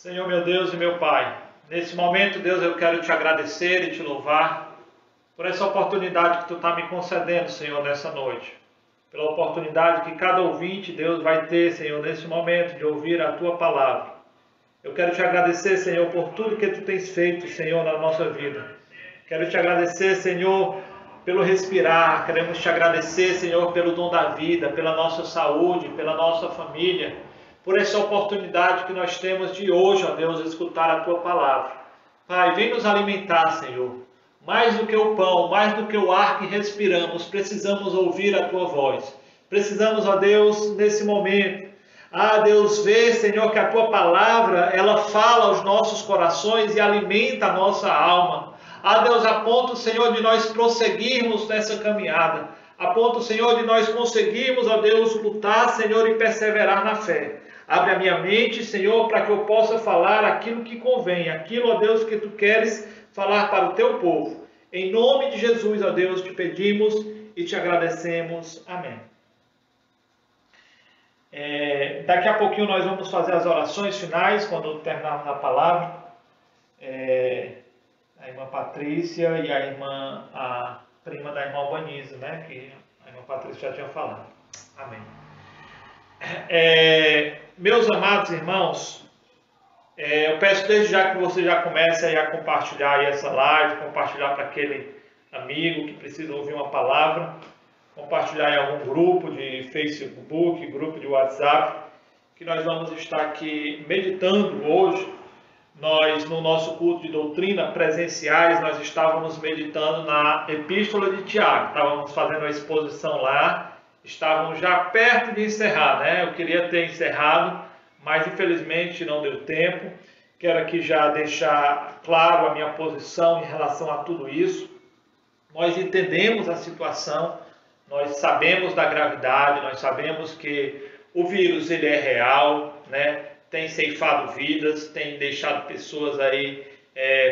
Senhor, meu Deus e meu Pai, nesse momento, Deus, eu quero te agradecer e te louvar por essa oportunidade que tu está me concedendo, Senhor, nessa noite. Pela oportunidade que cada ouvinte, Deus, vai ter, Senhor, nesse momento de ouvir a tua palavra. Eu quero te agradecer, Senhor, por tudo que tu tens feito, Senhor, na nossa vida. Quero te agradecer, Senhor, pelo respirar. Queremos te agradecer, Senhor, pelo dom da vida, pela nossa saúde, pela nossa família, por essa oportunidade que nós temos de hoje, ó Deus, escutar a tua palavra. Pai, vem nos alimentar, Senhor. Mais do que o pão, mais do que o ar que respiramos, precisamos ouvir a tua voz. Precisamos, ó Deus, nesse momento, Deus, vê, Senhor, que a tua palavra, ela fala aos nossos corações e alimenta a nossa alma. Deus, a ponto, Senhor, de nós prosseguirmos nessa caminhada. A ponto, Senhor, de nós conseguirmos, ó Deus, lutar, Senhor, e perseverar na fé. Abre a minha mente, Senhor, para que eu possa falar aquilo que convém, aquilo, ó Deus, que tu queres falar para o teu povo. Em nome de Jesus, ó Deus, te pedimos e te agradecemos. Amém. Daqui a pouquinho nós vamos fazer as orações finais, quando terminarmos a palavra. A irmã Patrícia e a prima da irmã Albaniza, né? Que a irmã Patrícia já tinha falado. Amém. Meus amados irmãos, eu peço desde já que você já comece a compartilhar aí essa live, compartilhar para aquele amigo que precisa ouvir uma palavra, compartilhar em algum grupo de Facebook, grupo de WhatsApp, que nós vamos estar aqui meditando hoje. Nós, no nosso culto de doutrina presenciais, nós estávamos meditando na Epístola de Tiago. Estávamos fazendo uma exposição lá, estávamos já perto de encerrar, né? Eu queria ter encerrado, mas infelizmente não deu tempo. Quero aqui já deixar claro a minha posição em relação a tudo isso. Nós entendemos a situação, nós sabemos da gravidade, nós sabemos que o vírus ele é real, né? Tem ceifado vidas, tem deixado pessoas aí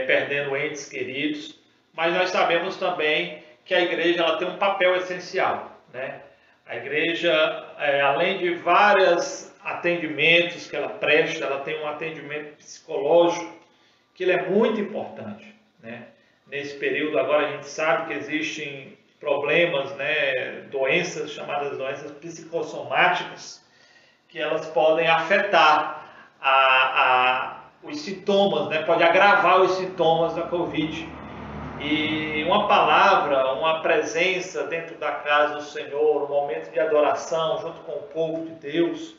perdendo entes queridos, mas nós sabemos também que a igreja ela tem um papel essencial, né? A igreja, além de vários atendimentos que ela presta, ela tem um atendimento psicológico que ele é muito importante, né? Nesse período agora a gente sabe que existem problemas, né? Doenças chamadas doenças psicossomáticas, que elas podem afetar os sintomas, né? Pode agravar os sintomas da Covid. E uma palavra, uma presença dentro da casa do Senhor, um momento de adoração junto com o povo de Deus,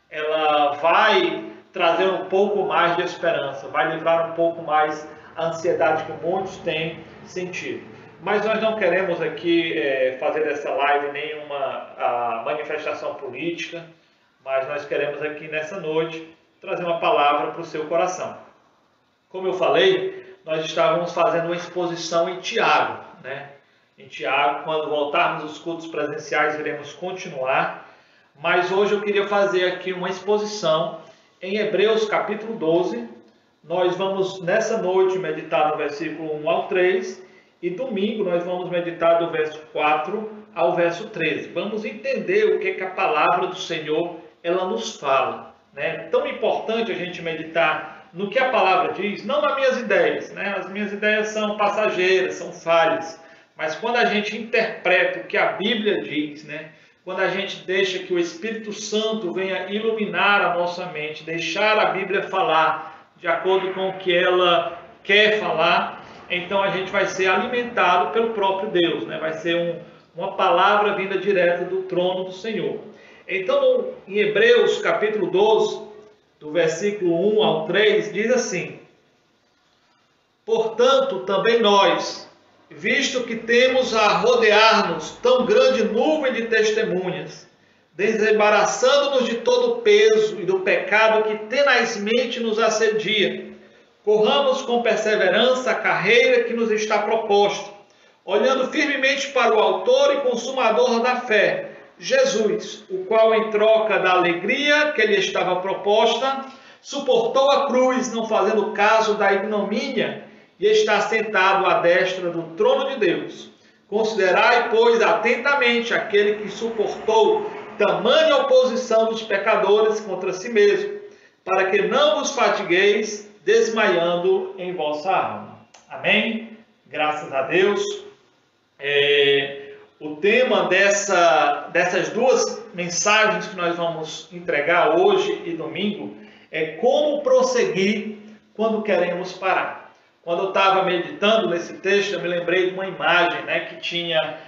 ela vai trazer um pouco mais de esperança, vai livrar um pouco mais a ansiedade que muitos têm sentido. Mas nós não queremos aqui fazer dessa live nenhuma manifestação política, mas nós queremos aqui nessa noite trazer uma palavra para o seu coração. Como eu falei, nós estávamos fazendo uma exposição em Tiago, né? Em Tiago, quando voltarmos os cultos presenciais, iremos continuar. Mas hoje eu queria fazer aqui uma exposição em Hebreus capítulo 12. Nós vamos nessa noite meditar no versículo 1 ao 3 e domingo nós vamos meditar do verso 4 ao verso 13. Vamos entender o que a palavra do Senhor ela nos fala, né? Tão importante a gente meditar no que a palavra diz, não nas minhas ideias, né? As minhas ideias são passageiras, são falhas, mas quando a gente interpreta o que a Bíblia diz, né? Quando a gente deixa que o Espírito Santo venha iluminar a nossa mente, deixar a Bíblia falar de acordo com o que ela quer falar, então a gente vai ser alimentado pelo próprio Deus, né? Vai ser uma palavra vinda direto do trono do Senhor. Então, em Hebreus capítulo 12, do versículo 1 ao 3, diz assim: portanto, também nós, visto que temos a rodear-nos tão grande nuvem de testemunhas, desembaraçando-nos de todo o peso e do pecado que tenazmente nos assedia, corramos com perseverança a carreira que nos está proposta, olhando firmemente para o autor e consumador da fé, Jesus, o qual em troca da alegria que lhe estava proposta, suportou a cruz, não fazendo caso da ignomínia, e está sentado à destra do trono de Deus. Considerai, pois, atentamente aquele que suportou tamanha oposição dos pecadores contra si mesmo, para que não vos fatigueis desmaiando em vossa alma. Amém? Graças a Deus. O tema dessas duas mensagens que nós vamos entregar hoje e domingo é como prosseguir quando queremos parar. Quando eu estava meditando nesse texto, eu me lembrei de uma imagem, né, que tinha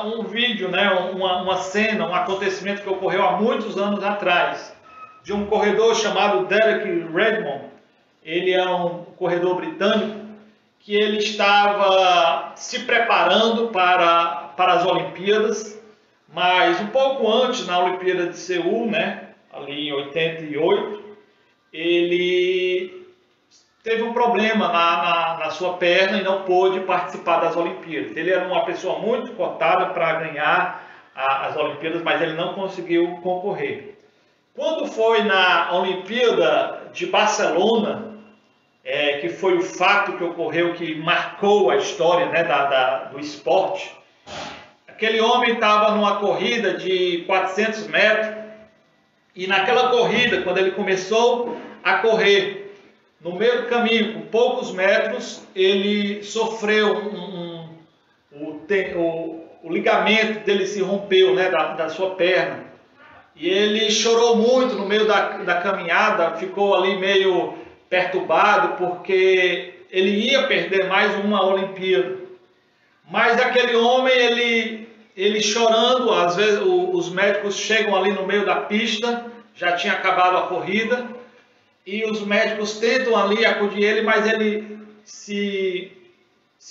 um vídeo, né, uma cena, um acontecimento que ocorreu há muitos anos atrás, de um corredor chamado Derek Redmond. Ele é um corredor britânico que ele estava se preparando para as Olimpíadas, mas um pouco antes, na Olimpíada de Seul, né, ali em 88, ele teve um problema na sua perna e não pôde participar das Olimpíadas. Ele era uma pessoa muito cotada para ganhar as Olimpíadas, mas ele não conseguiu concorrer. Quando foi na Olimpíada de Barcelona, que foi o fato que ocorreu que marcou a história, né, do esporte, aquele homem estava numa corrida de 400 metros e naquela corrida, quando ele começou a correr, no meio do caminho, com poucos metros, ele sofreu o ligamento dele se rompeu, né, da sua perna. E ele chorou muito no meio da caminhada, ficou ali meio perturbado, porque ele ia perder mais uma Olimpíada. Mas aquele homem, ele chorando, às vezes os médicos chegam ali no meio da pista, já tinha acabado a corrida, e os médicos tentam ali acudir ele, mas ele se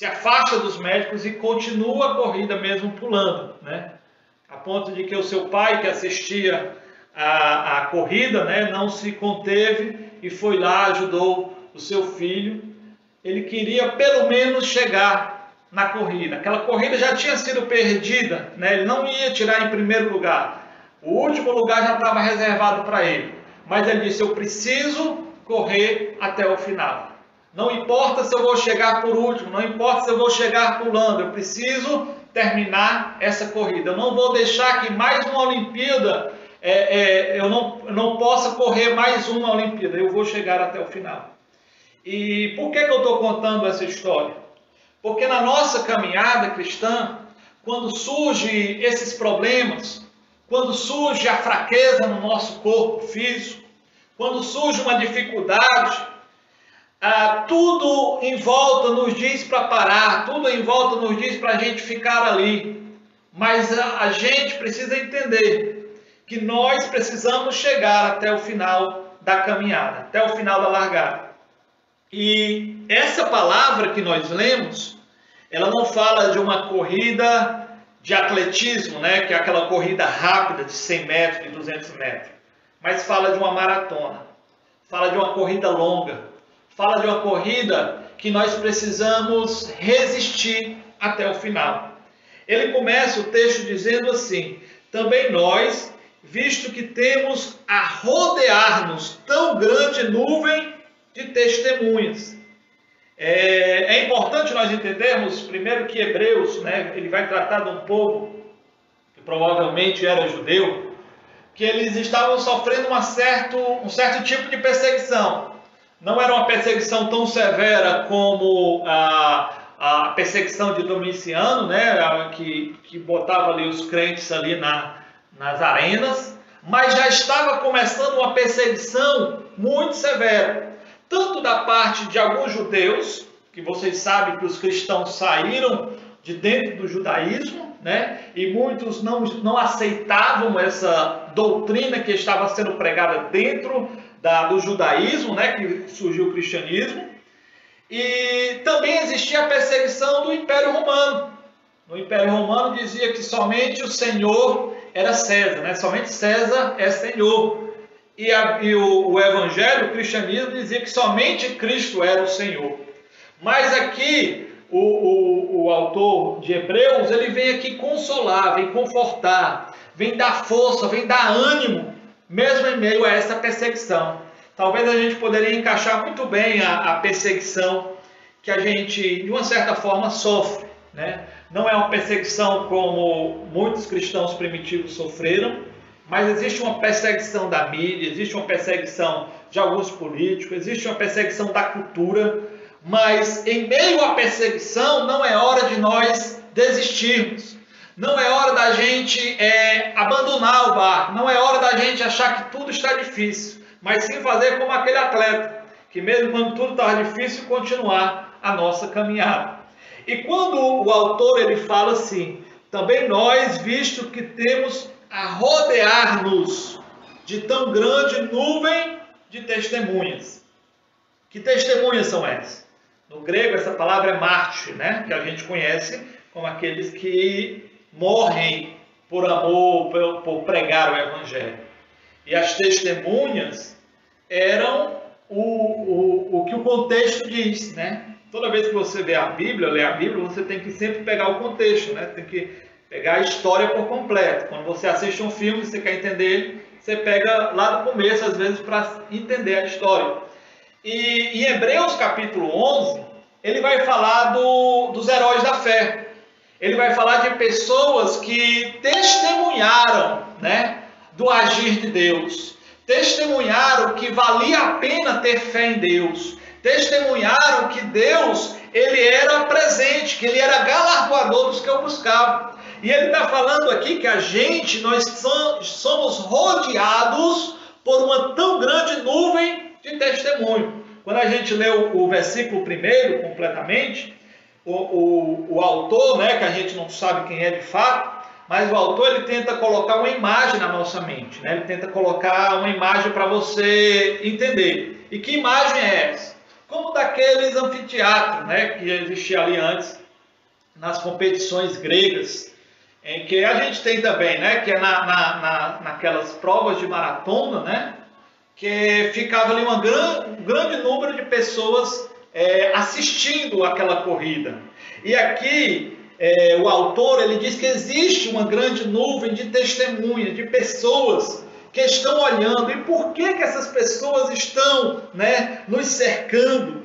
afasta dos médicos e continua a corrida mesmo pulando, né? A ponto de que o seu pai, que assistia a corrida, né, não se conteve e foi lá, ajudou o seu filho. Ele queria pelo menos chegar na corrida. Aquela corrida já tinha sido perdida, né? Ele não ia tirar em primeiro lugar. O último lugar já estava reservado para ele. Mas ele disse, eu preciso correr até o final. Não importa se eu vou chegar por último, não importa se eu vou chegar pulando, eu preciso terminar essa corrida. Eu não vou deixar que mais uma Olimpíada, eu não possa correr mais uma Olimpíada, eu vou chegar até o final. E por que eu estou contando essa história? Porque na nossa caminhada cristã, quando surgem esses problemas, quando surge a fraqueza no nosso corpo físico, quando surge uma dificuldade, tudo em volta nos diz para parar, tudo em volta nos diz para a gente ficar ali. Mas a gente precisa entender que nós precisamos chegar até o final da caminhada, até o final da largada. E essa palavra que nós lemos, ela não fala de uma corrida de atletismo, né, que é aquela corrida rápida de 100 metros, de 200 metros, mas fala de uma maratona, fala de uma corrida longa, fala de uma corrida que nós precisamos resistir até o final. Ele começa o texto dizendo assim, também nós, visto que temos a rodear-nos tão grande nuvem de testemunhas. É importante nós entendermos, primeiro, que Hebreus, né, ele vai tratar de um povo que provavelmente era judeu, que eles estavam sofrendo um certo tipo de perseguição. Não era uma perseguição tão severa como a perseguição de Domiciano, né, que botava ali os crentes ali nas arenas, mas já estava começando uma perseguição muito severa, tanto da parte de alguns judeus, que vocês sabem que os cristãos saíram de dentro do judaísmo, né, e muitos não aceitavam essa doutrina que estava sendo pregada dentro do judaísmo, né, que surgiu o cristianismo. E também existia a perseguição do Império Romano. No Império Romano dizia que somente o Senhor era César, né? Somente César é Senhor. E o Evangelho, o cristianismo, dizia que somente Cristo era o Senhor. Mas aqui, o autor de Hebreus, ele vem aqui consolar, vem confortar, vem dar força, vem dar ânimo, mesmo em meio a essa perseguição. Talvez a gente poderia encaixar muito bem a perseguição que a gente, de uma certa forma, sofre, né? Não é uma perseguição como muitos cristãos primitivos sofreram, mas existe uma perseguição da mídia, existe uma perseguição de alguns políticos, existe uma perseguição da cultura, mas em meio à perseguição não é hora de nós desistirmos. Não é hora da gente abandonar o barco, não é hora da gente achar que tudo está difícil, mas sim fazer como aquele atleta, que mesmo quando tudo estava difícil, continuar a nossa caminhada. E quando o autor ele fala assim, também nós, visto que temos a rodear-nos de tão grande nuvem de testemunhas. Que testemunhas são essas? No grego essa palavra é mártir, né? Que a gente conhece como aqueles que morrem por amor, por pregar o Evangelho. E as testemunhas eram o que o contexto diz, né? Toda vez que você lê a Bíblia, você tem que sempre pegar o contexto, né? Tem que pegar a história por completo. Quando você assiste um filme, você quer entender ele, você pega lá do começo, às vezes, para entender a história. E em Hebreus capítulo 11, ele vai falar dos heróis da fé. Ele vai falar de pessoas que testemunharam, né, do agir de Deus. Testemunharam que valia a pena ter fé em Deus. Testemunharam que Deus, ele era presente, que ele era galardoador dos que o buscavam. E ele está falando aqui que nós somos rodeados por uma tão grande nuvem de testemunho. Quando a gente lê o versículo primeiro completamente, o autor, né, que a gente não sabe quem é de fato, mas o autor ele tenta colocar uma imagem na nossa mente, né? Ele tenta colocar uma imagem para você entender. E que imagem é essa? Como daqueles anfiteatros, né, que existia ali antes, nas competições gregas, em que a gente tem também, né, que é naquelas provas de maratona, né, que ficava ali um grande número de pessoas assistindo aquela corrida. E aqui o autor ele diz que existe uma grande nuvem de testemunhas, de pessoas que estão olhando. E por que essas pessoas estão, né, nos cercando?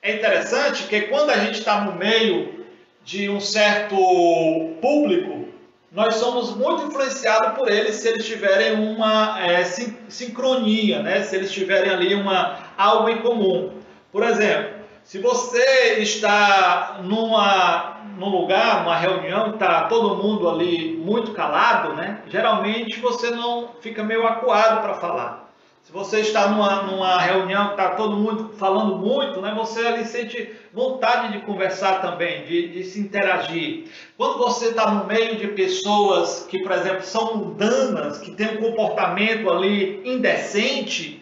É interessante que quando a gente está no meio de um certo público, nós somos muito influenciados por eles se eles tiverem uma sincronia, né? Se eles tiverem ali algo em comum. Por exemplo, se você está num lugar, numa reunião, está todo mundo ali muito calado, né? Geralmente você não fica meio acuado para falar. Se você está numa reunião que está todo mundo falando muito, né? Você ali sente vontade de conversar também, de se interagir. Quando você está no meio de pessoas que, por exemplo, são mundanas, que têm um comportamento ali indecente,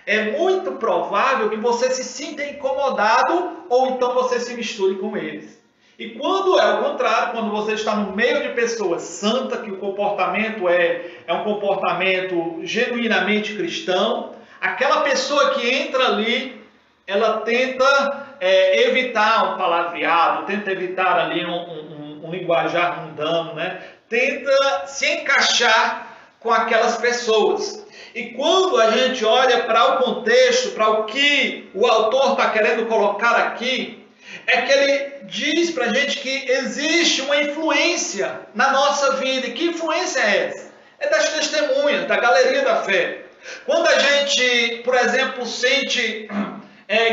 é muito provável que você se sinta incomodado ou então você se misture com eles. E quando é o contrário, quando você está no meio de pessoas santas, que o comportamento é um comportamento genuinamente cristão, aquela pessoa que entra ali, ela tenta evitar um palavreado, tenta evitar ali um linguajar mundano, né? Tenta se encaixar com aquelas pessoas. E quando a gente olha para o contexto, para o que o autor está querendo colocar aqui, é que ele diz para a gente que existe uma influência na nossa vida. E que influência é essa? É das testemunhas, da galeria da fé. Quando a gente, por exemplo, sente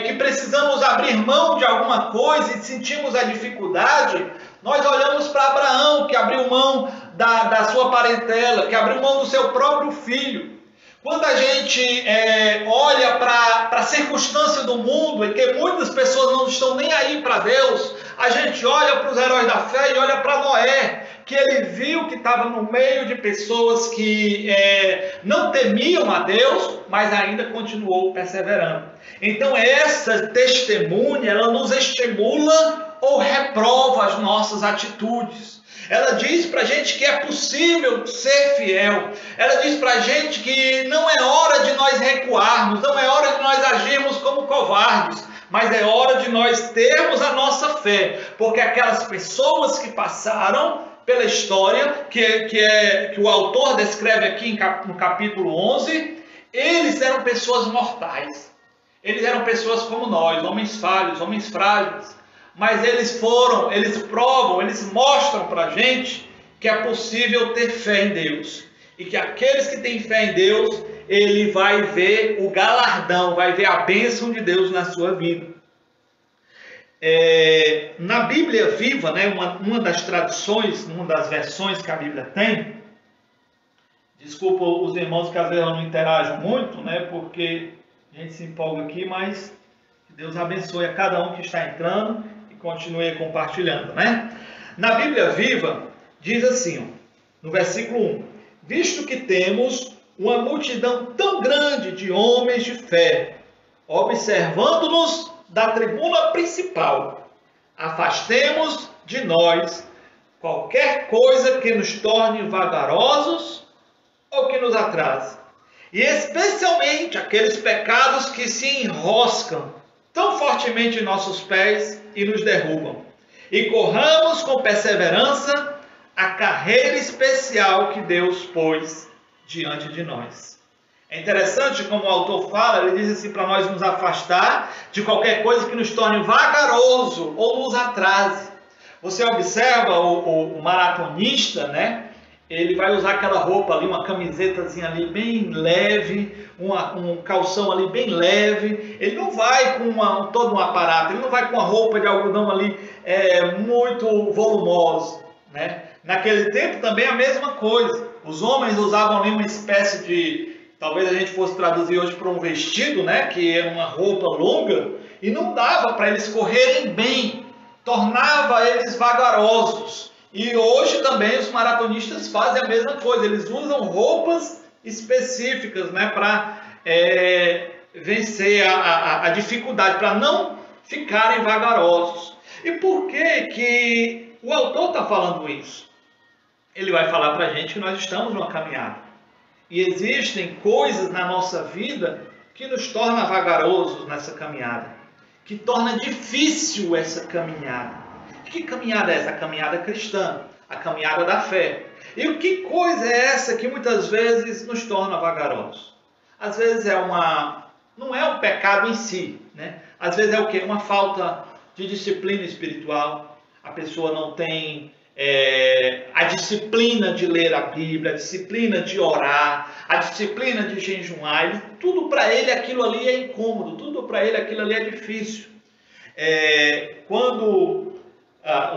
que precisamos abrir mão de alguma coisa e sentimos a dificuldade, nós olhamos para Abraão, que abriu mão da sua parentela, que abriu mão do seu próprio filho. Quando a gente olha para a circunstância do mundo, em que muitas pessoas não estão nem aí para Deus, a gente olha para os heróis da fé e olha para Noé, que ele viu que estava no meio de pessoas que não temiam a Deus, mas ainda continuou perseverando. Então essa testemunha, ela nos estimula ou reprova as nossas atitudes. Ela diz para a gente que é possível ser fiel. Ela diz para a gente que não é hora de nós recuarmos, não é hora de nós agirmos como covardes, mas é hora de nós termos a nossa fé, porque aquelas pessoas que passaram pela história, que o autor descreve aqui no capítulo 11, eles eram pessoas mortais. Eles eram pessoas como nós, homens falhos, homens frágeis. Mas eles provam, eles mostram para a gente que é possível ter fé em Deus. E que aqueles que têm fé em Deus, ele vai ver o galardão, vai ver a bênção de Deus na sua vida. Na Bíblia Viva, né, uma das traduções, uma das versões que a Bíblia tem, desculpa os irmãos que às vezes não interagem muito, né, porque a gente se empolga aqui, mas que Deus abençoe a cada um que está entrando e continue compartilhando, né? Na Bíblia Viva, diz assim, ó, no versículo 1, visto que temos uma multidão tão grande de homens de fé, observando-nos da tribuna principal, afastemos de nós qualquer coisa que nos torne vagarosos ou que nos atrase, e especialmente aqueles pecados que se enroscam tão fortemente em nossos pés e nos derrubam, e corramos com perseverança a carreira especial que Deus pôs diante de nós. É interessante como o autor fala, ele diz assim, para nós nos afastar de qualquer coisa que nos torne vagaroso ou nos atrase. Você observa o maratonista, né? Ele vai usar aquela roupa ali, uma camisetazinha ali bem leve, um calção ali bem leve. Ele não vai com todo um aparato, ele não vai com uma roupa de algodão ali muito volumosa, né? Naquele tempo também a mesma coisa. Os homens usavam ali uma espécie de, talvez a gente fosse traduzir hoje para um vestido, né? Que era uma roupa longa, e não dava para eles correrem bem, tornava eles vagarosos. E hoje também os maratonistas fazem a mesma coisa, eles usam roupas específicas, né, para vencer a dificuldade, para não ficarem vagarosos. E por que o autor está falando isso? Ele vai falar para a gente que nós estamos numa caminhada. E existem coisas na nossa vida que nos tornam vagarosos nessa caminhada, que torna difícil essa caminhada. Que caminhada é essa? A caminhada cristã, a caminhada da fé. E que coisa é essa que muitas vezes nos torna vagarosos? Às vezes não é um pecado em si, né? Às vezes é o quê? Uma falta de disciplina espiritual. A pessoa não tem a disciplina de ler a Bíblia, a disciplina de orar, a disciplina de jejuar. Tudo para ele aquilo ali é incômodo, tudo para ele aquilo ali é difícil. Quando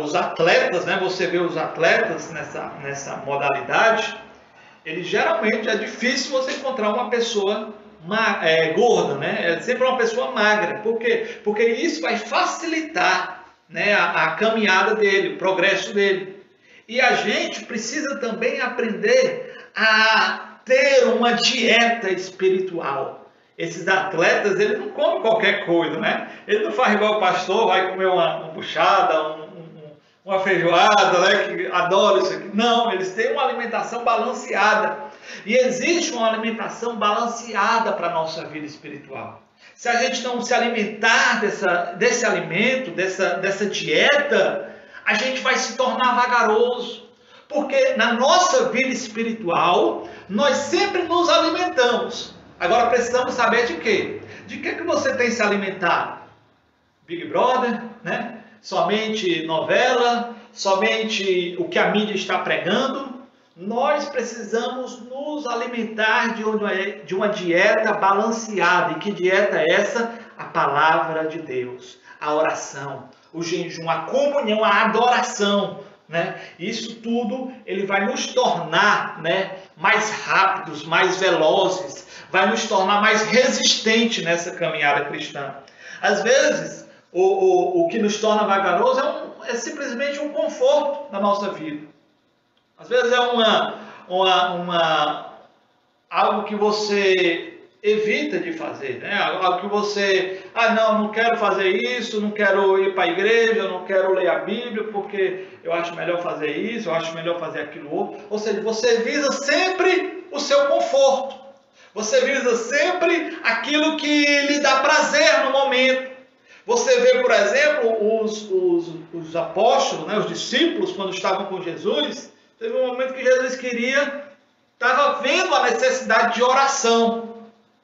os atletas, né, você vê os atletas nessa modalidade, ele geralmente é difícil você encontrar uma pessoa gorda, né? É sempre uma pessoa magra. Por quê? Porque isso vai facilitar, né, a caminhada dele, o progresso dele. E a gente precisa também aprender a ter uma dieta espiritual. Esses atletas, eles não comem qualquer coisa, né? Ele não faz igual o pastor, vai comer uma buchada, uma feijoada, né? Que adora isso aqui. Não, eles têm uma alimentação balanceada. E existe uma alimentação balanceada para a nossa vida espiritual. Se a gente não se alimentar desse alimento, dessa dieta, a gente vai se tornar vagaroso. Porque na nossa vida espiritual, nós sempre nos alimentamos. Agora precisamos saber de quê? De que você tem se alimentado? Big Brother, né? Somente novela, somente o que a mídia está pregando? Nós precisamos nos alimentar de uma dieta balanceada. E que dieta é essa? A palavra de Deus, a oração, o jejum, a comunhão, a adoração, né? Isso tudo ele vai nos tornar, né, mais rápidos, mais velozes, vai nos tornar mais resistentes nessa caminhada cristã. Às vezes, o que nos torna vagaroso é simplesmente um conforto na nossa vida. Às vezes é algo que você evita de fazer, né? Algo que você, não quero fazer isso, não quero ir para a igreja, não quero ler a Bíblia, porque eu acho melhor fazer isso, eu acho melhor fazer aquilo outro. Ou seja, você visa sempre o seu conforto. Você visa sempre aquilo que lhe dá prazer no momento. Você vê, por exemplo, os apóstolos, né, os discípulos, quando estavam com Jesus, teve um momento que Jesus estava vendo a necessidade de oração.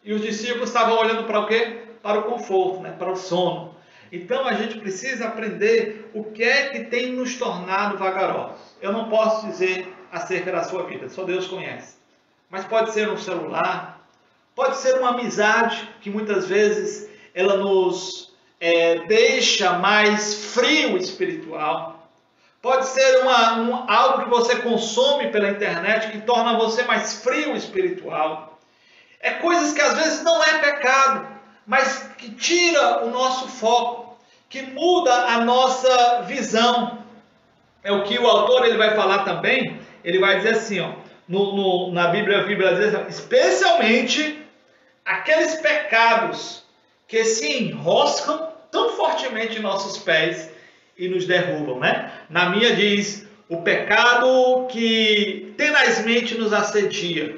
E os discípulos estavam olhando para o quê? Para o conforto, né? Para o sono. Então a gente precisa aprender o que é que tem nos tornado vagarosos. Eu não posso dizer acerca da sua vida, só Deus conhece. mas pode ser um celular, pode ser uma amizade que muitas vezes ela nos deixa mais frio espiritual. Pode ser algo que você consome pela internet que torna você mais frio espiritual. É coisas que às vezes não é pecado, mas que tira o nosso foco, que muda a nossa visão. É o que o autor ele vai falar também. Ele vai dizer assim, ó, na Bíblia, a Bíblia diz assim, especialmente aqueles pecados que se enroscam tão fortemente em nossos pés e nos derrubam, né? Na minha diz, o pecado que tenazmente nos assedia.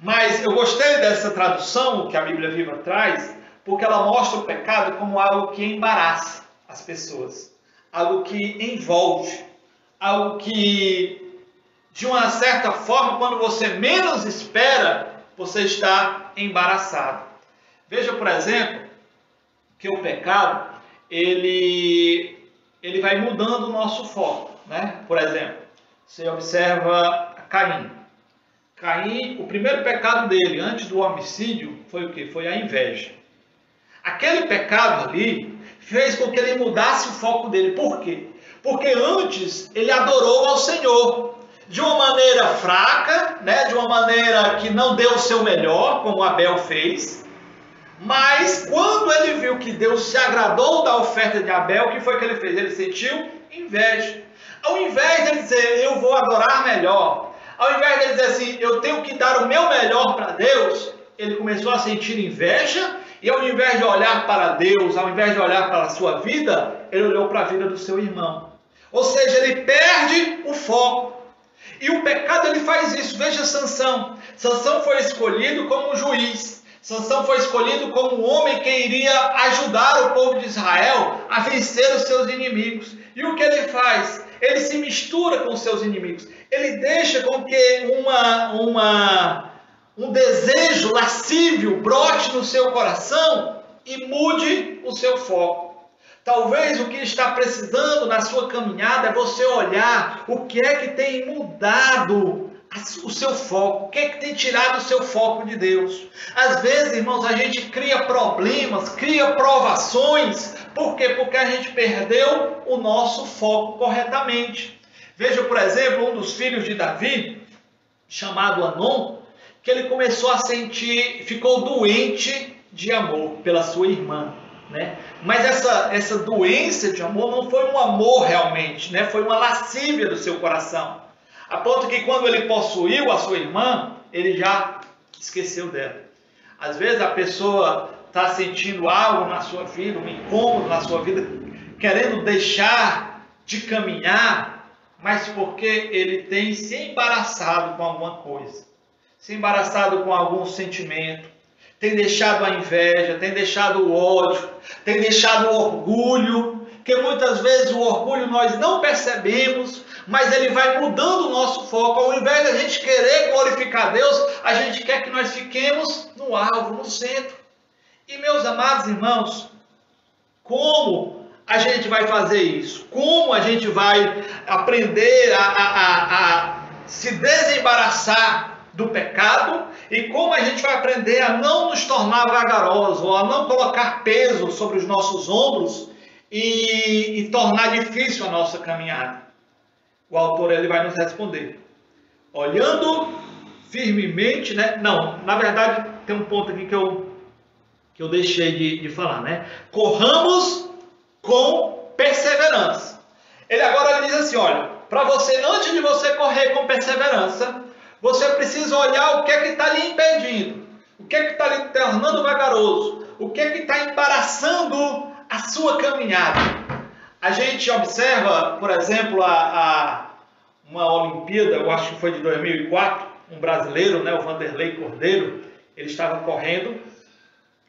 Mas eu gostei dessa tradução que a Bíblia Viva traz, porque ela mostra o pecado como algo que embaraça as pessoas, algo que envolve, algo que, de uma certa forma, quando você menos espera, você está embaraçado. Veja, por exemplo, que o pecado, ele vai mudando o nosso foco, né? Por exemplo, você observa Caim. Caim, o primeiro pecado dele, antes do homicídio, foi o quê? Foi a inveja. Aquele pecado ali fez com que ele mudasse o foco dele. Por quê? Porque antes ele adorou ao Senhor de uma maneira fraca, né? De uma maneira que não deu o seu melhor, como Abel fez. Mas quando ele viu que Deus se agradou da oferta de Abel, o que foi que ele fez? Ele sentiu inveja. Ao invés de ele dizer, eu vou adorar melhor, ao invés de ele dizer assim, eu tenho que dar o meu melhor para Deus, ele começou a sentir inveja, e ao invés de olhar para Deus, ao invés de olhar para a sua vida, ele olhou para a vida do seu irmão. Ou seja, ele perde o foco. E o pecado ele faz isso. Veja Sansão. Sansão foi escolhido como juiz. Sansão foi escolhido como um homem que iria ajudar o povo de Israel a vencer os seus inimigos. E o que ele faz? Ele se mistura com os seus inimigos. Ele deixa com que um desejo lascívio brote no seu coração e mude o seu foco. Talvez o que está precisando na sua caminhada é você olhar o que é que tem mudado o seu foco, o que é que tem tirado o seu foco de Deus. Às vezes, irmãos, a gente cria problemas, cria provações. Por quê? Porque a gente perdeu o nosso foco corretamente. Veja, por exemplo, um dos filhos de Davi, chamado Anon, que ele começou a sentir, ficou doente de amor pela sua irmã, né? Mas essa doença de amor não foi um amor realmente, né? Foi uma lascívia do seu coração, a ponto que quando ele possuiu a sua irmã, ele já esqueceu dela. Às vezes a pessoa está sentindo algo na sua vida, um incômodo na sua vida, querendo deixar de caminhar, mas porque ele tem se embaraçado com alguma coisa, se embaraçado com algum sentimento, tem deixado a inveja, tem deixado o ódio, tem deixado o orgulho, que muitas vezes o orgulho nós não percebemos, mas ele vai mudando o nosso foco. Ao invés de a gente querer glorificar Deus, a gente quer que nós fiquemos no alvo, no centro. E meus amados irmãos, como a gente vai fazer isso? Como a gente vai aprender a se desembaraçar do pecado, e como a gente vai aprender a não nos tornar vagarosos, ou a não colocar peso sobre os nossos ombros e tornar difícil a nossa caminhada? O autor ele vai nos responder, olhando firmemente, né? Não, na verdade tem um ponto aqui que eu deixei de falar, né? Corramos com perseverança. Ele agora diz assim, olha, para você, antes de você correr com perseverança, você precisa olhar o que é que está lhe impedindo, o que é que está lhe tornando vagaroso, o que é que está embaraçando a sua caminhada. A gente observa, por exemplo, uma Olimpíada, eu acho que foi de 2004, um brasileiro, né, o Vanderlei Cordeiro, ele estava correndo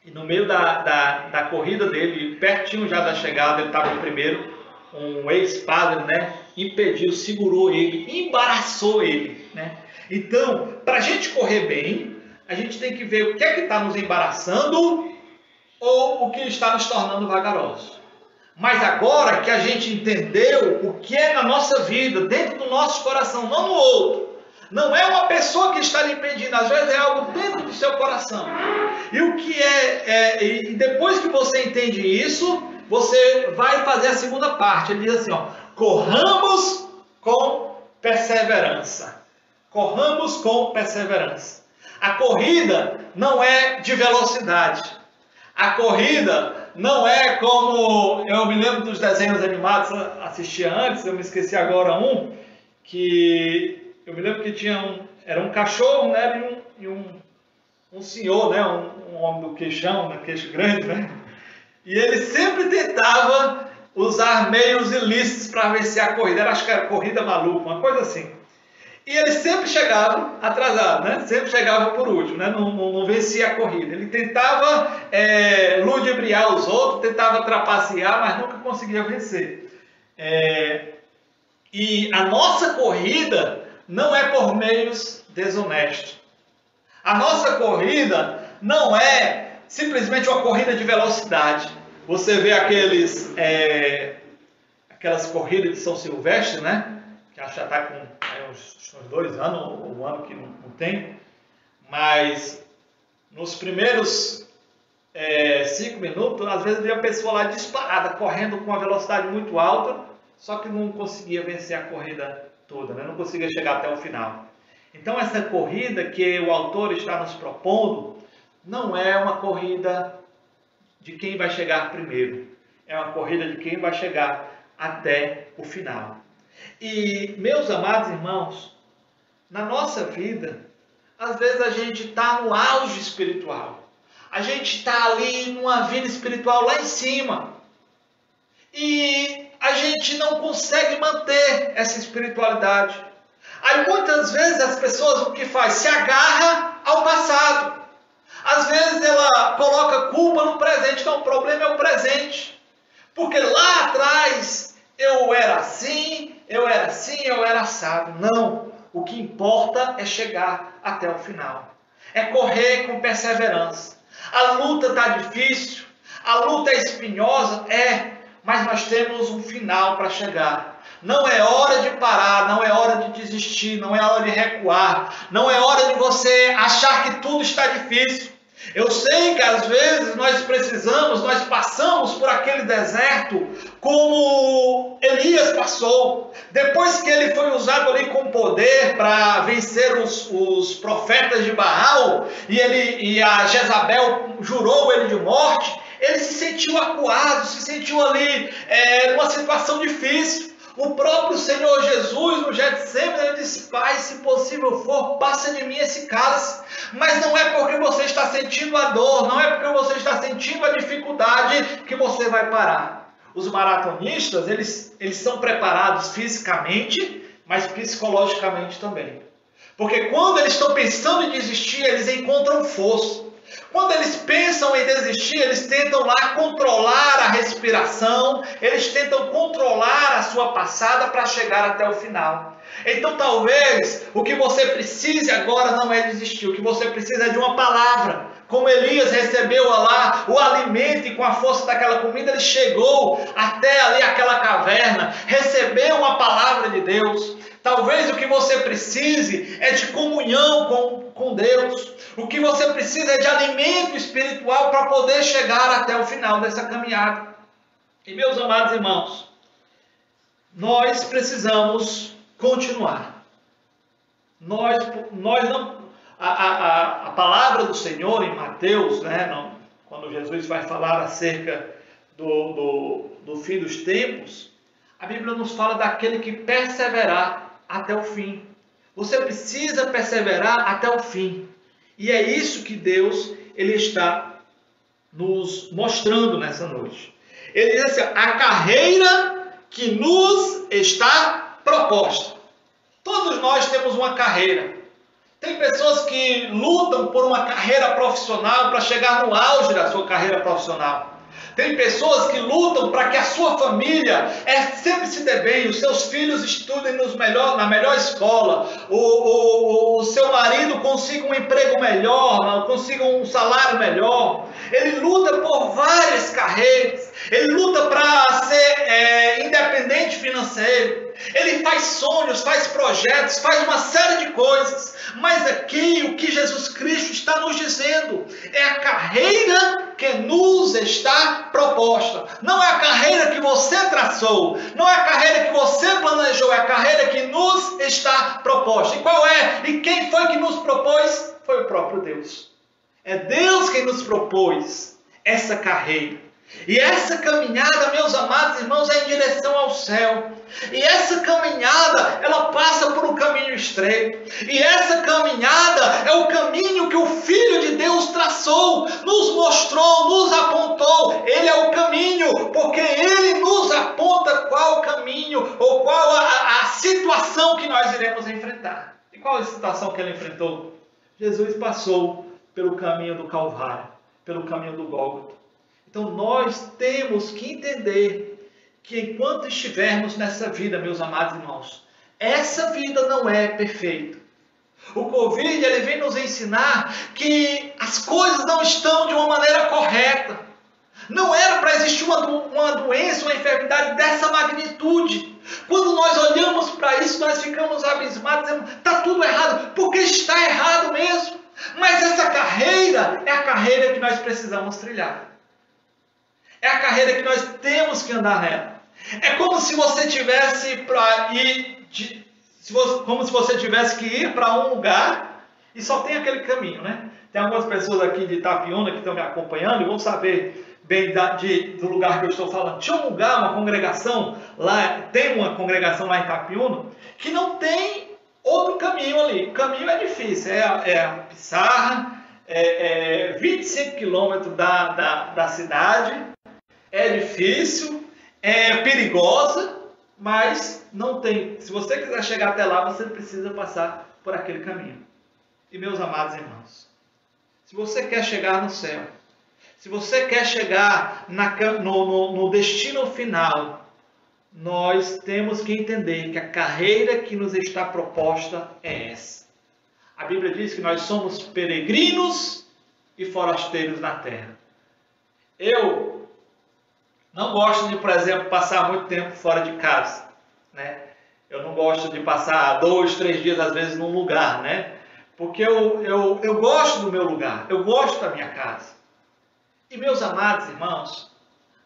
e no meio da corrida dele, pertinho já da chegada, ele estava em primeiro, um ex-padre, né, impediu, segurou ele, embaraçou ele, né? Então, para a gente correr bem, a gente tem que ver o que é que está nos embaraçando ou o que está nos tornando vagarosos. Mas agora que a gente entendeu o que é na nossa vida, dentro do nosso coração, não no outro, Não é uma pessoa que está lhe impedindo, às vezes é algo dentro do seu coração. E o que e depois que você entende isso, você vai fazer a segunda parte. Ele diz assim, ó, corramos com perseverança. Corramos com perseverança. A corrida não é de velocidade. A corrida não é como, eu me lembro dos desenhos animados, assistia antes, eu me esqueci agora que eu me lembro que tinha era um cachorro, né, e um senhor, né, um homem do queixão, né, queixo grande, né, e ele sempre tentava usar meios ilícitos para vencer a corrida, acho que era corrida maluca, uma coisa assim. E ele sempre chegava atrasado, né? Sempre chegava por último, né? Não vencia a corrida. Ele tentava ludibriar os outros, tentava trapacear, mas nunca conseguia vencer. E a nossa corrida não é por meios desonestos. A nossa corrida não é simplesmente uma corrida de velocidade. Você vê aquelas corridas de São Silvestre, né? Que acho que já está com uns 2 anos, ou um ano que não tem, mas nos primeiros 5 minutos, às vezes via a pessoa lá disparada, correndo com uma velocidade muito alta, só que não conseguia vencer a corrida toda, né? Não conseguia chegar até o final. Então essa corrida que o autor está nos propondo, não é uma corrida de quem vai chegar primeiro, é uma corrida de quem vai chegar até o final. E, meus amados irmãos, na nossa vida, às vezes a gente está no auge espiritual. A gente está ali numa vida espiritual lá em cima. E a gente não consegue manter essa espiritualidade. Aí muitas vezes as pessoas o que faz? Se agarra ao passado. Às vezes ela coloca culpa no presente. Então o problema é o presente. Porque lá atrás eu era assim, eu era assado. Não, o que importa é chegar até o final. É correr com perseverança. A luta está difícil, a luta é espinhosa, mas nós temos um final para chegar. Não é hora de parar, não é hora de desistir, não é hora de recuar, não é hora de você achar que tudo está difícil. Eu sei que às vezes nós passamos por aquele deserto como Elias passou. Depois que ele foi usado ali com poder para vencer os profetas de Baal e a Jezabel jurou ele de morte, ele se sentiu acuado, se sentiu ali numa situação difícil. O próprio Senhor Jesus, no Getsemane, ele disse: Pai, se possível for, passa de mim esse cálice. Mas não é porque você está sentindo a dor, não é porque você está sentindo a dificuldade que você vai parar. Os maratonistas, eles são preparados fisicamente, mas psicologicamente também. Porque quando eles estão pensando em desistir, eles encontram força. Quando eles pensam em desistir, eles tentam lá controlar a respiração, eles tentam controlar a sua passada para chegar até o final. Então talvez o que você precise agora não é desistir, o que você precisa é de uma palavra. Como Elias recebeu lá o alimento e com a força daquela comida ele chegou até ali aquela caverna, recebeu uma palavra de Deus. Talvez o que você precise é de comunhão com Deus. O que você precisa é de alimento espiritual para poder chegar até o final dessa caminhada. E meus amados irmãos, nós precisamos continuar. Nós não... A palavra do Senhor em Mateus, né, quando Jesus vai falar acerca do fim dos tempos, a Bíblia nos fala daquele que perseverar até o fim. Você precisa perseverar até o fim. E é isso que Deus ele está nos mostrando nessa noite. Ele diz assim: a carreira que nos está proposta. Todos nós temos uma carreira. Tem pessoas que lutam por uma carreira profissional para chegar no auge da sua carreira profissional. Tem pessoas que lutam para que a sua família sempre se dê bem, os seus filhos estudem na melhor escola, o seu marido consiga um emprego melhor, consiga um salário melhor. Ele luta por várias carreiras, ele luta para ser independente financeiro, ele faz sonhos, faz projetos, faz uma série de coisas. Mas aqui o que Jesus Cristo está nos dizendo é a carreira que nos está proposta. Não é a carreira que você traçou, não é a carreira que você planejou, é a carreira que nos está proposta. E qual é? E quem foi que nos propôs? Foi o próprio Deus. É Deus quem nos propôs essa carreira. E essa caminhada, meus amados irmãos, é em direção ao céu. E essa caminhada, ela passa por um caminho estreito. E essa caminhada é o caminho que o Filho de Deus traçou, nos mostrou, nos apontou. Ele é o caminho, porque Ele nos aponta qual caminho ou qual a situação que nós iremos enfrentar. E qual a situação que Ele enfrentou? Jesus passou pelo caminho do Calvário, pelo caminho do Gólgota. Então nós temos que entender que enquanto estivermos nessa vida, meus amados irmãos, essa vida não é perfeita. O Covid ele vem nos ensinar que as coisas não estão de uma maneira correta. Não era para existir uma doença, uma enfermidade dessa magnitude. Quando nós olhamos para isso, nós ficamos abismados, dizendo, está tudo errado, porque está errado mesmo. Mas essa carreira é a carreira que nós precisamos trilhar. É a carreira que nós temos que andar nela. É como se você tivesse que ir para um lugar e só tem aquele caminho, né? Tem algumas pessoas aqui de Itapiúna que estão me acompanhando e vão saber bem do lugar que eu estou falando. Tinha um lugar, uma congregação lá, tem uma congregação lá em Itapiúna que não tem outro caminho ali. O caminho é difícil, é a Pissarra, 25 quilômetros da cidade. É difícil, é perigosa, mas não tem. Se você quiser chegar até lá, você precisa passar por aquele caminho. E meus amados irmãos, se você quer chegar no céu, se você quer chegar no destino final, nós temos que entender que a carreira que nos está proposta é essa. A Bíblia diz que nós somos peregrinos e forasteiros na terra. Eu não gosto de, por exemplo, passar muito tempo fora de casa, né? Eu não gosto de passar 2, 3 dias, às vezes, num lugar, né? Porque eu gosto do meu lugar, eu gosto da minha casa. E, meus amados irmãos,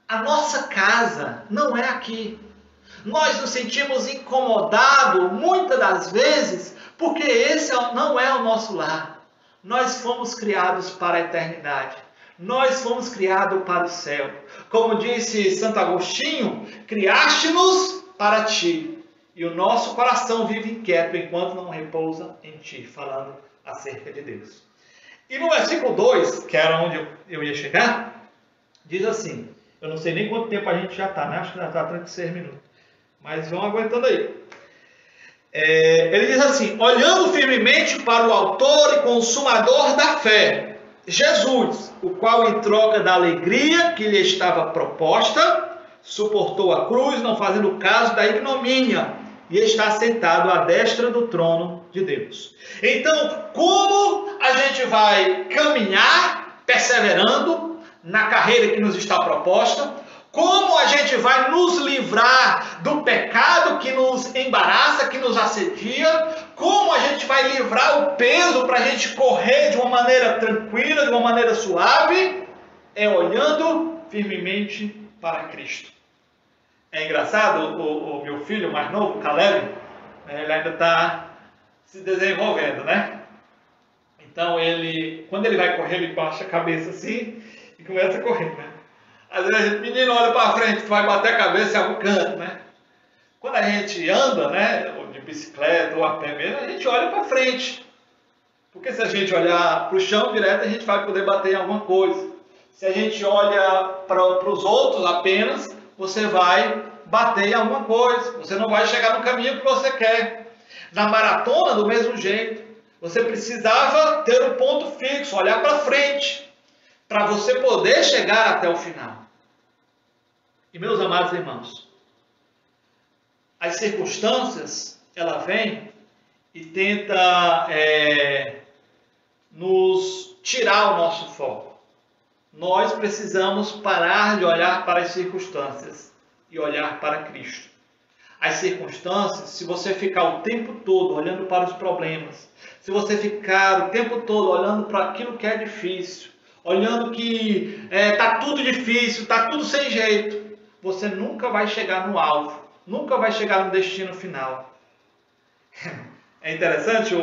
a nossa casa não é aqui. Nós nos sentimos incomodados, muitas das vezes, porque esse não é o nosso lar. Nós fomos criados para a eternidade. Nós fomos criados para o céu. Como disse Santo Agostinho, criaste-nos para ti, e o nosso coração vive inquieto enquanto não repousa em ti, falando acerca de Deus. E no versículo 2, que era onde eu ia chegar, diz assim, eu não sei nem quanto tempo a gente já está, né? Acho que já está 36 minutos, mas vão aguentando aí. Ele diz assim, olhando firmemente para o autor e consumador da fé, Jesus, o qual em troca da alegria que lhe estava proposta, suportou a cruz, não fazendo caso da ignomínia, e está sentado à destra do trono de Deus. Então, como a gente vai caminhar, perseverando na carreira que nos está proposta? Como a gente vai nos livrar do pecado que nos embaraça, que nos assedia? Como a gente vai livrar o peso para a gente correr de uma maneira tranquila, de uma maneira suave? É olhando firmemente para Cristo. É engraçado, o meu filho mais novo, Caleb, ele ainda está se desenvolvendo, né? Então, quando ele vai correr, ele baixa a cabeça assim e começa a correr, né? Às vezes o menino olha para frente, vai bater a cabeça em algum canto, né? Quando a gente anda, né, ou de bicicleta ou a pé mesmo, a gente olha para frente. Porque se a gente olhar para o chão direto, a gente vai poder bater em alguma coisa. Se a gente olha para os outros apenas, você vai bater em alguma coisa. Você não vai chegar no caminho que você quer. Na maratona, do mesmo jeito. Você precisava ter um ponto fixo, olhar para frente, para você poder chegar até o final. E meus amados irmãos, as circunstâncias, ela vem e tenta nos tirar o nosso foco. Nós precisamos parar de olhar para as circunstâncias e olhar para Cristo. as circunstâncias, se você ficar o tempo todo olhando para os problemas, se você ficar o tempo todo olhando para aquilo que é difícil, olhando que está tudo difícil, está tudo sem jeito, você nunca vai chegar no alvo, nunca vai chegar no destino final. É interessante,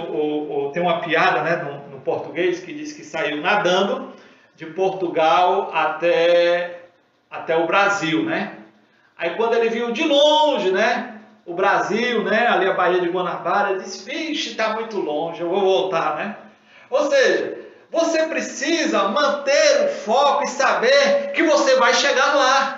tem uma piada, né, no português que diz que saiu nadando de Portugal até o Brasil, né? Aí quando ele viu de longe, né, o Brasil, né, ali a Baía de Guanabara, ele disse, vixe, está muito longe, eu vou voltar, né? Ou seja, você precisa manter o foco e saber que você vai chegar lá.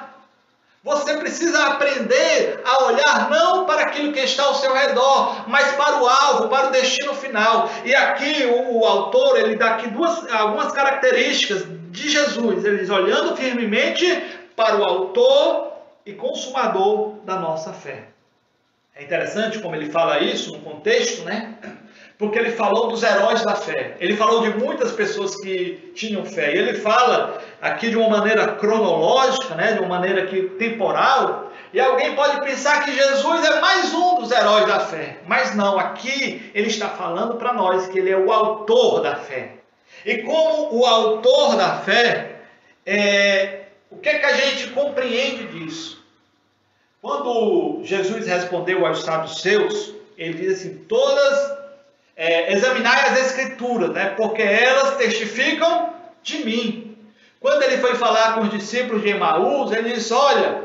Você precisa aprender a olhar não para aquilo que está ao seu redor, mas para o alvo, para o destino final. E aqui o autor, ele dá aqui algumas características de Jesus. Ele diz, olhando firmemente para o autor e consumador da nossa fé. É interessante como ele fala isso no contexto, né? Porque ele falou dos heróis da fé. Ele falou de muitas pessoas que tinham fé. E ele fala aqui de uma maneira cronológica, né? De uma maneira temporal. E alguém pode pensar que Jesus é mais um dos heróis da fé. Mas não, aqui ele está falando para nós que ele é o autor da fé. E como o autor da fé, o que é que a gente compreende disso? Quando Jesus respondeu aos saduceus, ele diz assim, examinai as escrituras, né? Porque elas testificam de mim. Quando ele foi falar com os discípulos de Emaús, ele disse, olha,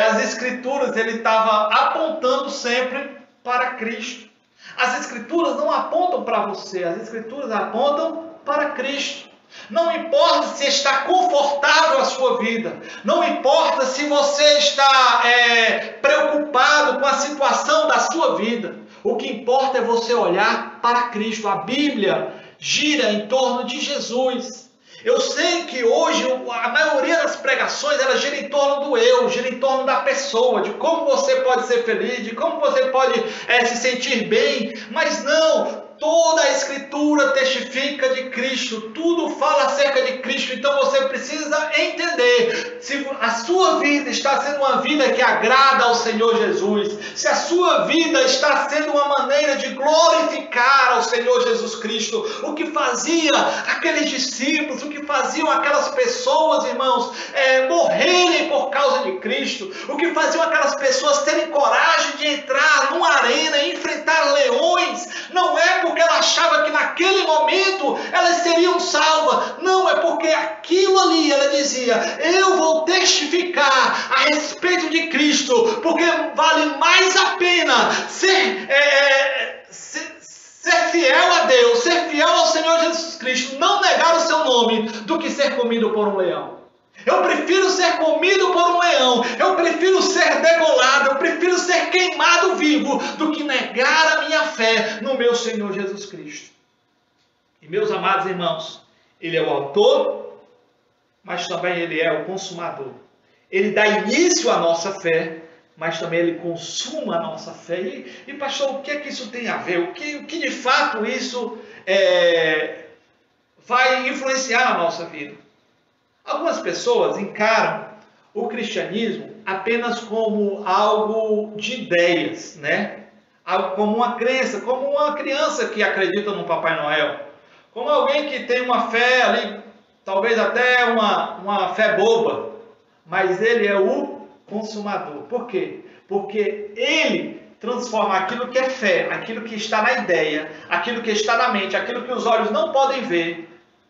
as escrituras, ele estava apontando sempre para Cristo. As escrituras não apontam para você, as escrituras apontam para Cristo. Não importa se está confortável a sua vida, não importa se você está preocupado com a situação da sua vida, o que importa é você olhar para Cristo. A Bíblia gira em torno de Jesus. Eu sei que hoje a maioria das pregações ela gira em torno do eu, gira em torno da pessoa, de como você pode ser feliz, de como você pode se sentir bem, mas não. Toda a Escritura testifica de Cristo, tudo fala acerca de Cristo, então você precisa entender se a sua vida está sendo uma vida que agrada ao Senhor Jesus, se a sua vida está sendo uma maneira de glorificar ao Senhor Jesus Cristo, o que fazia aqueles discípulos, o que faziam aquelas pessoas, irmãos, morrerem por causa de Cristo, o que faziam aquelas pessoas terem coragem de entrar numa arena e enfrentar leões, não é porque ela achava que naquele momento elas seriam salvas. Não, é porque aquilo ali, ela dizia, eu vou testificar a respeito de Cristo, porque vale mais a pena ser fiel a Deus, ser fiel ao Senhor Jesus Cristo, não negar o seu nome, do que ser comido por um leão. Eu prefiro ser comido por um leão, eu prefiro ser degolado, eu prefiro ser queimado vivo, do que negar a minha fé no meu Senhor Jesus Cristo. E meus amados irmãos, Ele é o autor, mas também Ele é o consumador. Ele dá início à nossa fé, mas também Ele consuma a nossa fé. E pastor, o que é que isso tem a ver? O que de fato isso vai influenciar na nossa vida? Algumas pessoas encaram o cristianismo apenas como algo de ideias, né? Como uma crença, como uma criança que acredita no Papai Noel, como alguém que tem uma fé ali, talvez até uma fé boba, mas ele é o consumador. Por quê? Porque ele transforma aquilo que é fé, aquilo que está na ideia, aquilo que está na mente, aquilo que os olhos não podem ver,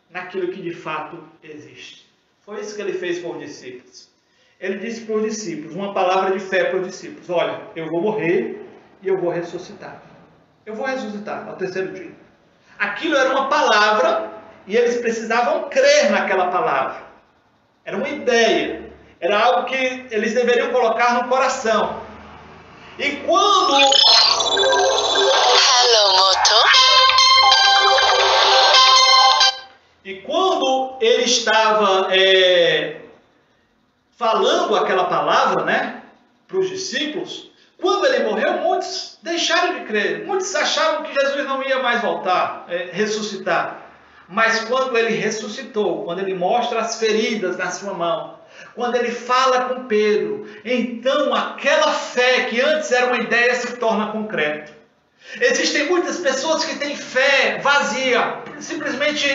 naquilo que de fato existe. Foi isso que ele fez com os discípulos. Ele disse para os discípulos, uma palavra de fé para os discípulos, olha, eu vou morrer e eu vou ressuscitar. Eu vou ressuscitar ao terceiro dia. Aquilo era uma palavra e eles precisavam crer naquela palavra. Era uma ideia, era algo que eles deveriam colocar no coração. E quando... Hello, Moto. E quando ele estava falando aquela palavra, né, para os discípulos, quando ele morreu, muitos deixaram de crer. Muitos achavam que Jesus não ia mais voltar, ressuscitar. Mas quando ele ressuscitou, quando ele mostra as feridas na sua mão, quando ele fala com Pedro, então aquela fé que antes era uma ideia se torna concreto. Existem muitas pessoas que têm fé vazia, simplesmente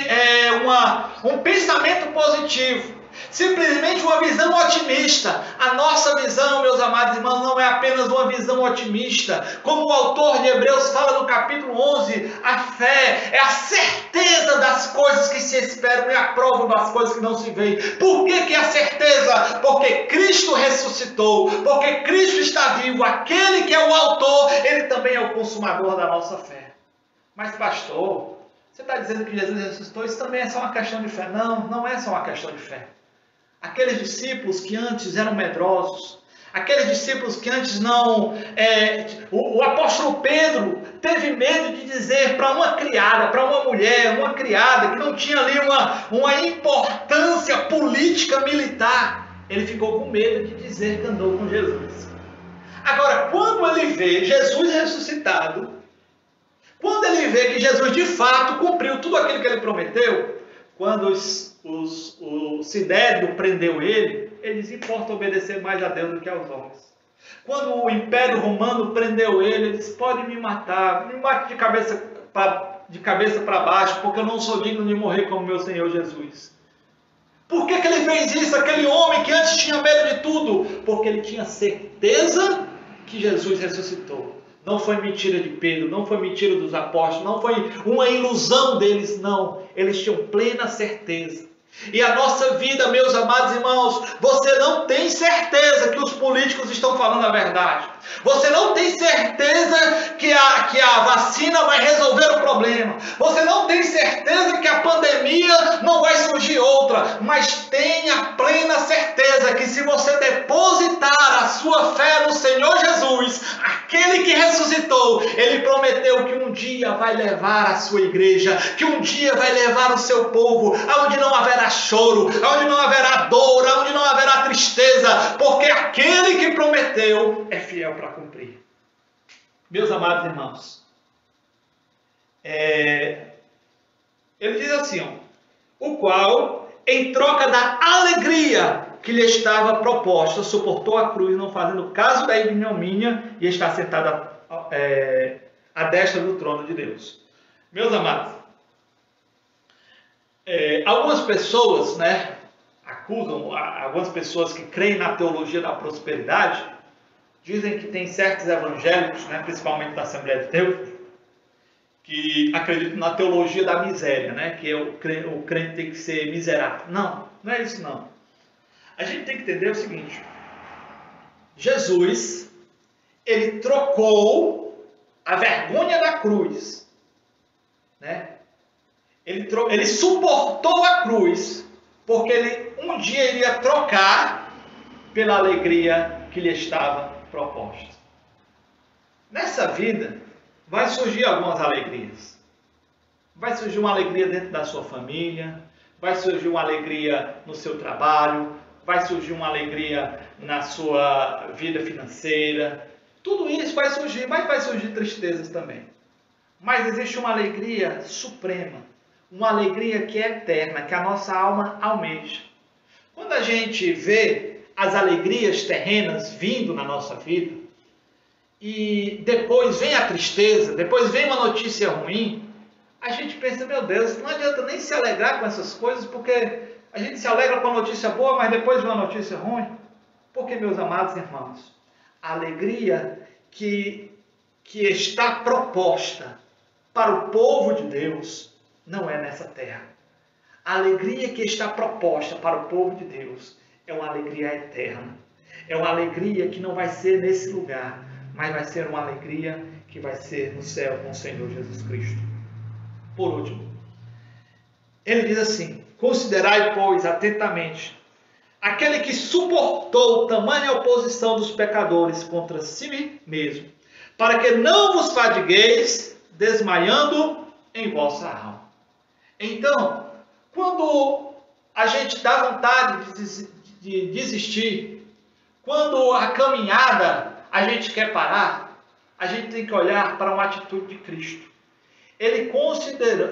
um pensamento positivo, simplesmente uma visão otimista. A nossa visão, meus amados irmãos, não é apenas uma visão otimista. Como o autor de Hebreus fala no capítulo 11, a fé é a certeza das coisas que se esperam e a prova das coisas que não se veem. Por que é a certeza? Porque Cristo ressuscitou, porque Cristo está vivo. Aquele que é o autor, ele também é o consumador da nossa fé. Mas pastor, você está dizendo que Jesus ressuscitou? Isso também é só uma questão de fé? Não, não é só uma questão de fé. Aqueles discípulos que antes eram medrosos, aqueles discípulos que antes não... o apóstolo Pedro teve medo de dizer para uma criada, para uma mulher, uma criada que não tinha ali uma importância política militar. Ele ficou com medo de dizer que andou com Jesus. Agora, quando ele vê Jesus ressuscitado, quando ele vê que Jesus de fato cumpriu tudo aquilo que ele prometeu, quando o Sinédrio prendeu ele, ele disse: importa obedecer mais a Deus do que aos homens. Quando o Império Romano prendeu ele, ele disse: pode me matar, me mate de cabeça para baixo, porque eu não sou digno de morrer como meu Senhor Jesus. Por que ele fez isso? Aquele homem que antes tinha medo de tudo, porque ele tinha certeza que Jesus ressuscitou. Não foi mentira de Pedro, não foi mentira dos apóstolos, não foi uma ilusão deles, não. Eles tinham plena certeza. E a nossa vida, meus amados irmãos, você não tem certeza que os políticos estão falando a verdade. Você não tem certeza que a vacina vai resolver o problema. Você não tem certeza que a pandemia não vai surgir outra. Mas tenha plena certeza que se você depositar a sua fé no Senhor Jesus, aquele que ressuscitou, ele prometeu que um dia vai levar a sua igreja, que um dia vai levar o seu povo, aonde não haverá choro, aonde não haverá dor, aonde não haverá tristeza, porque aquele que prometeu é fiel para cumprir. Meus amados irmãos, ele diz assim, o qual, em troca da alegria que lhe estava proposta, suportou a cruz, não fazendo caso da ignomínia, e está sentado à destra do trono de Deus. Meus amados, algumas pessoas, acusam, algumas pessoas que creem na teologia da prosperidade, dizem que tem certos evangélicos, principalmente da Assembleia de Deus, que acreditam na teologia da miséria, que o crente tem que ser miserável. Não, não é isso não. A gente tem que entender o seguinte: Jesus, ele trocou a vergonha da cruz, Ele suportou a cruz, porque ele um dia iria trocar pela alegria que lhe estava proposta. Nessa vida, vai surgir algumas alegrias. Vai surgir uma alegria dentro da sua família, vai surgir uma alegria no seu trabalho, vai surgir uma alegria na sua vida financeira. Tudo isso vai surgir, mas vai surgir tristezas também. Mas existe uma alegria suprema, uma alegria que é eterna, que a nossa alma almeja. Quando a gente vê as alegrias terrenas vindo na nossa vida, e depois vem a tristeza, depois vem uma notícia ruim, a gente pensa: meu Deus, não adianta nem se alegrar com essas coisas, porque a gente se alegra com a notícia boa, mas depois vem uma notícia ruim. Porque, meus amados irmãos, a alegria que está proposta para o povo de Deus não é nessa terra. A alegria que está proposta para o povo de Deus é uma alegria eterna. É uma alegria que não vai ser nesse lugar, mas vai ser uma alegria que vai ser no céu com o Senhor Jesus Cristo. Por último, ele diz assim: considerai, pois, atentamente aquele que suportou tamanha oposição dos pecadores contra si mesmo, para que não vos fadigueis desmaiando em vossa alma. Então, quando a gente dá vontade de desistir, quando a caminhada a gente quer parar, a gente tem que olhar para uma atitude de Cristo.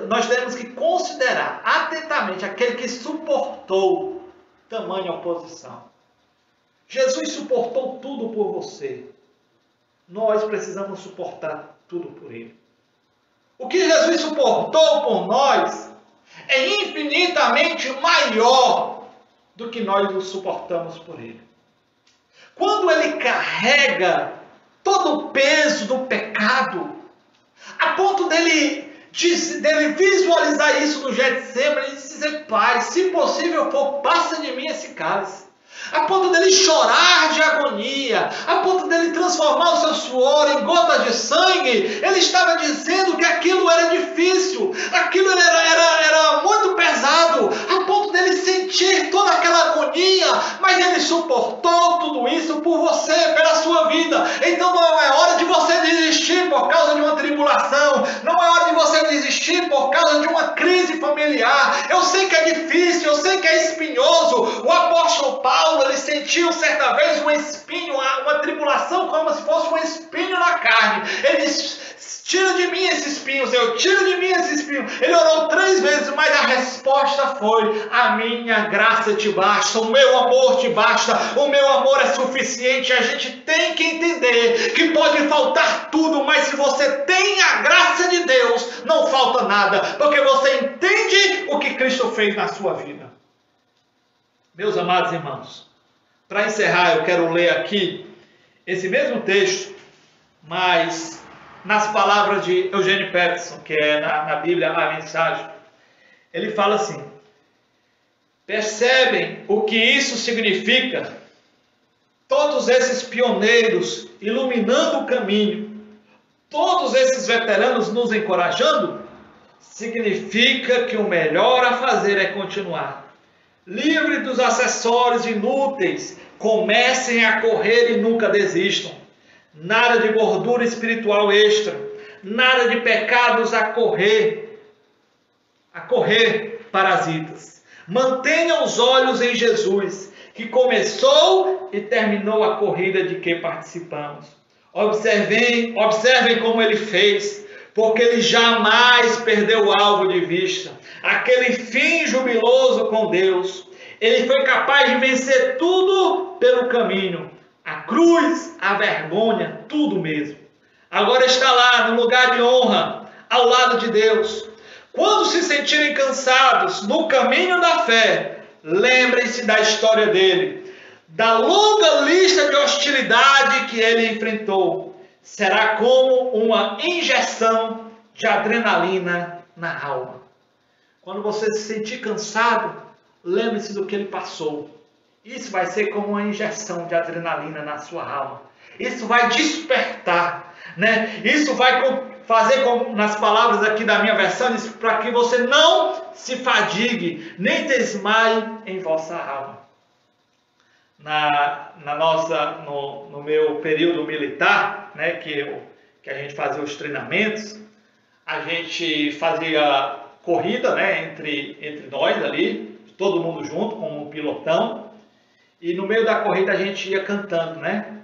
Nós temos que considerar atentamente aquele que suportou tamanha oposição. Jesus suportou tudo por você. Nós precisamos suportar tudo por Ele. O que Jesus suportou por nós é infinitamente maior do que nós o suportamos por Ele. Quando Ele carrega todo o peso do pecado, a ponto dele visualizar isso no Getsemane e dizer: Pai, se possível for, passa de mim esse cálice. A ponto dele chorar de agonia, a ponto dele transformar o seu suor em gotas de sangue, ele estava dizendo que aquilo era difícil, aquilo era muito pesado, a ponto dele sentir toda aquela agonia, mas ele suportou tudo isso por você, pela sua vida. Então não é hora de você desistir por causa de uma tribulação, não é hora de você desistir por causa de uma crise familiar. Eu sei que é difícil, eu sei que é espinhoso. O apóstolo Paulo, ele sentiu certa vez um espinho, uma tribulação como se fosse um espinho na carne. Ele disse: tira de mim esse espinho, Senhor, tira de mim esse espinho. Ele orou 3 vezes, mas a resposta foi: a minha graça te basta, o meu amor te basta, o meu amor é suficiente. A gente tem que entender que pode faltar tudo, mas se você tem a graça de Deus, não falta nada, porque você entende o que Cristo fez na sua vida. Meus amados irmãos, para encerrar, eu quero ler aqui esse mesmo texto, mas nas palavras de Eugene Peterson, que é na Bíblia a Mensagem. Ele fala assim: percebem o que isso significa? Todos esses pioneiros iluminando o caminho, todos esses veteranos nos encorajando, significa que o melhor a fazer é continuar. Livre dos acessórios inúteis, comecem a correr e nunca desistam. Nada de gordura espiritual extra, nada de pecados a correr parasitas. Mantenham os olhos em Jesus, que começou e terminou a corrida de que participamos. Observem como ele fez, porque ele jamais perdeu o alvo de vista, aquele fim jubiloso com Deus. Ele foi capaz de vencer tudo pelo caminho, a cruz, a vergonha, tudo mesmo. Agora está lá no lugar de honra, ao lado de Deus. Quando se sentirem cansados no caminho da fé, lembrem-se da história dele, da longa lista de hostilidade que ele enfrentou. Será como uma injeção de adrenalina na alma. Quando você se sentir cansado, lembre-se do que ele passou. Isso vai ser como uma injeção de adrenalina na sua alma. Isso vai despertar, né? Isso vai fazer, como nas palavras aqui da minha versão, para que você não se fadigue, nem desmaie em vossa alma. No meu período militar, né, que a gente fazia os treinamentos, a gente fazia corrida, né, entre nós ali, todo mundo junto, com um pilotão, e no meio da corrida a gente ia cantando, né?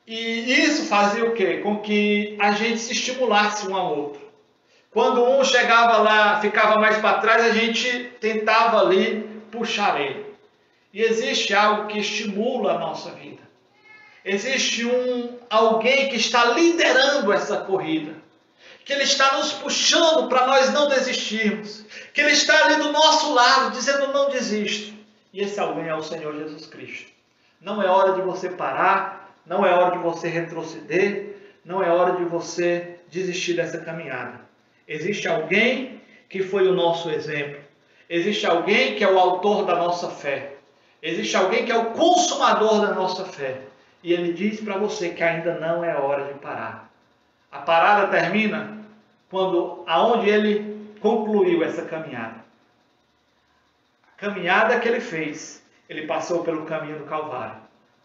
E isso fazia o quê? Com que a gente se estimulasse um ao outro. Quando um chegava lá, ficava mais para trás, a gente tentava ali puxar ele. E existe algo que estimula a nossa vida. Existe alguém que está liderando essa corrida, que ele está nos puxando para nós não desistirmos, que ele está ali do nosso lado, dizendo: não desista. E esse alguém é o Senhor Jesus Cristo. Não é hora de você parar, não é hora de você retroceder, não é hora de você desistir dessa caminhada. Existe alguém que foi o nosso exemplo. Existe alguém que é o autor da nossa fé. Existe alguém que é o consumador da nossa fé. E ele diz para você que ainda não é hora de parar. A parada termina aonde ele concluiu essa caminhada. A caminhada que ele fez, ele passou pelo caminho do Calvário,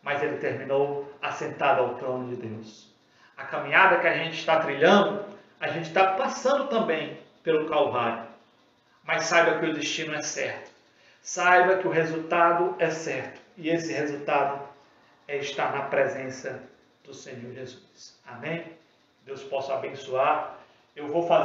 mas ele terminou assentado ao trono de Deus. A caminhada que a gente está trilhando, a gente está passando também pelo Calvário. Mas saiba que o destino é certo. Saiba que o resultado é certo. E esse resultado é estar na presença do Senhor Jesus. Amém? Deus possa abençoar. Eu vou fazer